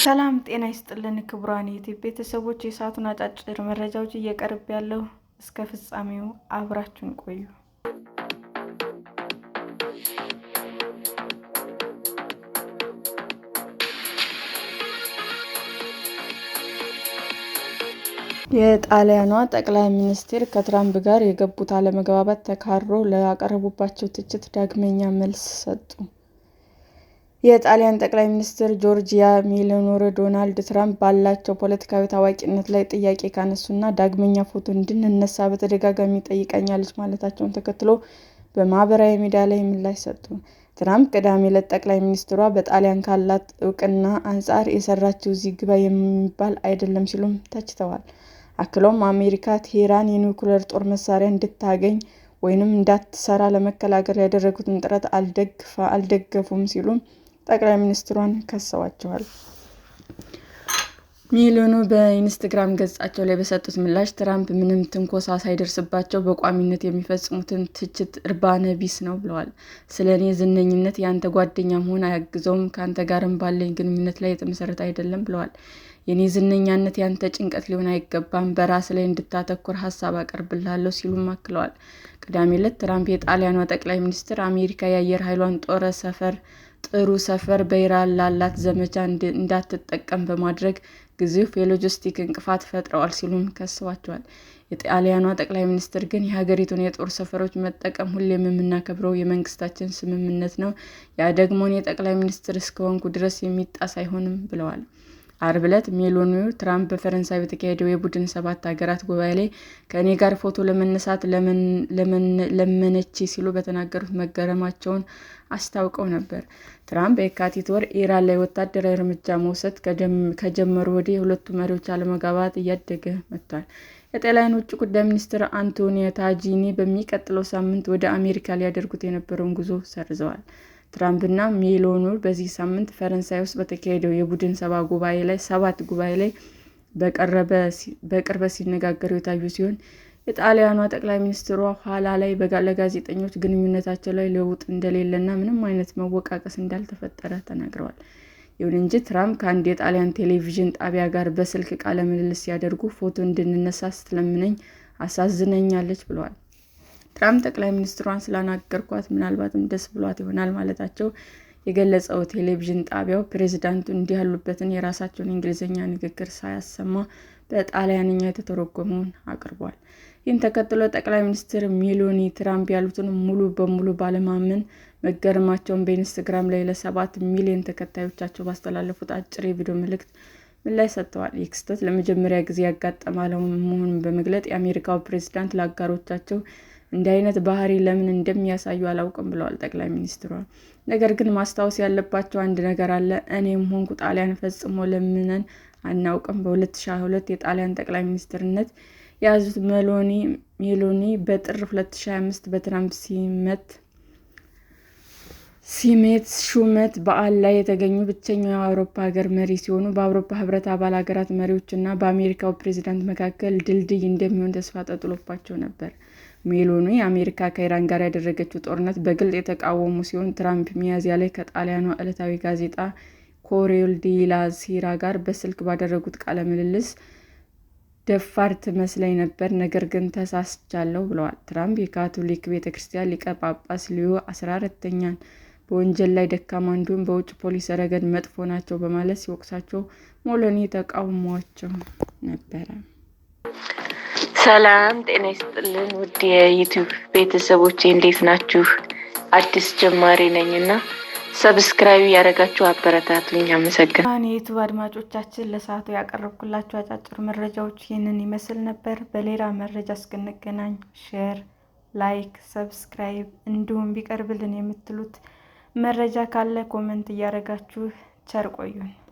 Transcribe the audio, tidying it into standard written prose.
ሰላም ጤና ይስጥልን ክቡራን የዩቲዩብ ቤተሰቦች፣ የሰዓቱን አጫጭር መረጃዎች እየቀርብ ያለው እስከ ፍጻሜው አብራችሁን ቆዩ። የጣሊያኗ ጠቅላይ ሚኒስትር ከትራምፕ ጋር የገቡት አለመግባባት ተካሮ ላቀረቡባቸው ትችት ዳግመኛ መልስ ሰጡ። የጣሊያን ጠቅላይ ሚኒስትር ጆርጂያ ሜሎኒ ዶናልድ ትራምፕ ባላቸው ፖለቲካዊ ታዋቂነት ላይ ጥያቄ ካነሱና ዳግመኛ ፎቶ እንድንነሳ በተደጋጋሚ ጠይቃኛለች ማለታቸውን ተከትሎ በማህበራዊ ሚዲያ ላይ ምላሽ ሰጡ። ትራምፕ ቅዳሜ ዕለት ጠቅላይ ሚኒስትሯ በጣሊያን ካላት እውቅና አንጻር የሰራችው እዚህ ግባ የሚባል አይደለም ሲሉም ተችተዋል። አክለውም አሜሪካ ቴህራን የኒውክሌር ጦር መሳሪያ እንድታገኝ ወይም እንዳትሰራ ለመከላከል ያደረጉትን ጥረት አልደገፉም ሲሉም ጠቅላይ ሚኒስትሯን ከሰዋቸዋል። ሜሎኒ በኢንስታግራም ገጻቸው ላይ በሰጡት ምላሽ ትራምፕ ምንም ትንኮሳ ሳይደርስባቸው በቋሚነት የሚፈጽሙትን ትችት እርባና ቢስ ነው ብለዋል። ስለ እኔ ዝነኝነት የአንተ ጓደኛ መሆን አያግዘውም፣ ከአንተ ጋርም ባለኝ ግንኙነት ላይ የተመሰረተ አይደለም ብለዋል። የኔ ዝነኛነት ያንተ ጭንቀት ሊሆን አይገባም፣ በራስ ላይ እንድታተኩር ሀሳብ አቀርብልሃለሁ ሲሉም አክለዋል። ቅዳሜ ዕለት ትራምፕ የጣሊያኗ ጠቅላይ ሚኒስትር አሜሪካ የአየር ኃይሏን ጥሩ ሰፈር በኢራን ላላት ዘመቻ እንዳትጠቀም በማድረግ ግዙፍ የሎጂስቲክ እንቅፋት ፈጥረዋል ሲሉም ከሰዋቸዋል። የጣሊያኗ ጠቅላይ ሚኒስትር ግን የሀገሪቱን የጦር ሰፈሮች መጠቀም ሁሌም የምናከብረው የመንግስታችን ስምምነት ነው፣ ያ ደግሞ እኔ ጠቅላይ ሚኒስትር እስከሆንኩ ድረስ የሚጣስ አይሆንም ብለዋል። ዓርብ ዕለት ሜሎኒ ትራምፕ በፈረንሳይ በተካሄደው የቡድን 7 ሀገራት ጉባኤ ላይ ከእኔ ጋር ፎቶ ለመነሳት ለመነች ሲሉ በተናገሩት መገረማቸውን አስታውቀው ነበር። ትራምፕ የካቲት ወር ኢራን ላይ ወታደራዊ እርምጃ መውሰድ ከጀመሩ ወዲህ የሁለቱ መሪዎች አለመግባባት እያደገ መጥቷል። የጣሊያን ውጭ ጉዳይ ሚኒስትር አንቶኒዮ ታጂኒ በሚቀጥለው ሳምንት ወደ አሜሪካ ሊያደርጉት የነበረውን ጉዞ ሰርዘዋል። ትራምፕና ሜሎኒ በዚህ ሳምንት ፈረንሳይ ውስጥ በተካሄደው የቡድን 7 ጉባኤ ላይ በቅርበት ሲነጋገሩ የታዩ ሲሆን የጣሊያኗ ጠቅላይ ሚኒስትሯ ኋላ ላይ ለጋዜጠኞች ግንኙነታቸው ላይ ለውጥ እንደሌለና ምንም አይነት መወቃቀስ እንዳልተፈጠረ ተናግረዋል። ይሁን እንጂ ትራምፕ ከአንድ የጣሊያን ቴሌቪዥን ጣቢያ ጋር በስልክ ቃለ ምልልስ ሲያደርጉ ፎቶ እንድንነሳ ስትለምነኝ አሳዝናኛለች ብለዋል። ትራምፕ ጠቅላይ ሚኒስትሯን ስላናገርኳት ምናልባትም ደስ ብሏት ይሆናል ማለታቸው የገለጸው ቴሌቪዥን ጣቢያው ፕሬዝዳንቱ እንዲህ ያሉበትን የራሳቸውን የእንግሊዝኛ ንግግር ሳያሰማ በጣሊያንኛ የተተረጎመውን አቅርቧል። ይህን ተከትሎ ጠቅላይ ሚኒስትር ሜሎኒ ትራምፕ ያሉትን ሙሉ በሙሉ ባለማመን መገረማቸውን በኢንስታግራም ላይ ለ7 ሚሊዮን ተከታዮቻቸው ባስተላለፉት አጭር የቪዲዮ መልእክት ምላሽ ሰጥተዋል። ይህ ክስተት ለመጀመሪያ ጊዜ ያጋጠመ አለመሆኑን በመግለጽ የአሜሪካው ፕሬዝዳንት ለአጋሮቻቸው እንዲህ አይነት ባህሪ ለምን እንደሚያሳዩ አላውቅም ብለዋል። ጠቅላይ ሚኒስትሯ ነገር ግን ማስታወስ ያለባቸው አንድ ነገር አለ፣ እኔም ሆንኩ ጣሊያን ፈጽሞ ለምነን አናውቅም። በ2022 የጣሊያን ጠቅላይ ሚኒስትርነት የያዙት ሜሎኒ በጥር 2025 በትራምፕ ሹመት በዓል ላይ የተገኙ ብቸኛው የአውሮፓ ሀገር መሪ ሲሆኑ በአውሮፓ ህብረት አባል ሀገራት መሪዎች እና በአሜሪካው ፕሬዝዳንት መካከል ድልድይ እንደሚሆን ተስፋ ተጥሎባቸው ነበር። ሜሎኒ አሜሪካ ከኢራን ጋር ያደረገችው ጦርነት በግልጽ የተቃወሙ ሲሆን ትራምፕ ሚያዝያ ላይ ከጣሊያኗ ዕለታዊ ጋዜጣ ኮሬል ዴላ ሴራ ጋር በስልክ ባደረጉት ቃለ ምልልስ ደፋር ትመስለኝ ነበር፣ ነገር ግን ተሳስቻለሁ ብለዋል። ትራምፕ የካቶሊክ ቤተክርስቲያን ሊቀ ጳጳስ ሊዮ 14ኛን በወንጀል ላይ ደካማ እንዲሁም በውጭ ፖሊሲ ረገድ መጥፎ ናቸው በማለት ሲወቅሳቸው ሜሎኒ ተቃውሟቸው ነበር። ሰላም ጤና ይስጥልን ውድ የዩቲዩብ ቤተሰቦቼ እንዴት ናችሁ? አዲስ ጀማሪ ነኝና ሰብስክራይብ ያደረጋችሁ አበረታቱኝ። አመሰግናለሁ። የዩቲዩብ አድማጮቻችን ለሰዓቱ ያቀረብኩላችሁ አጫጭር መረጃዎች ይህንን ይመስል ነበር። በሌላ መረጃ እስክንገናኝ ሼር፣ ላይክ፣ ሰብስክራይብ እንዲሁም ቢቀርብልን የምትሉት መረጃ ካለ ኮሜንት እያደረጋችሁ ቸር ቆዩን።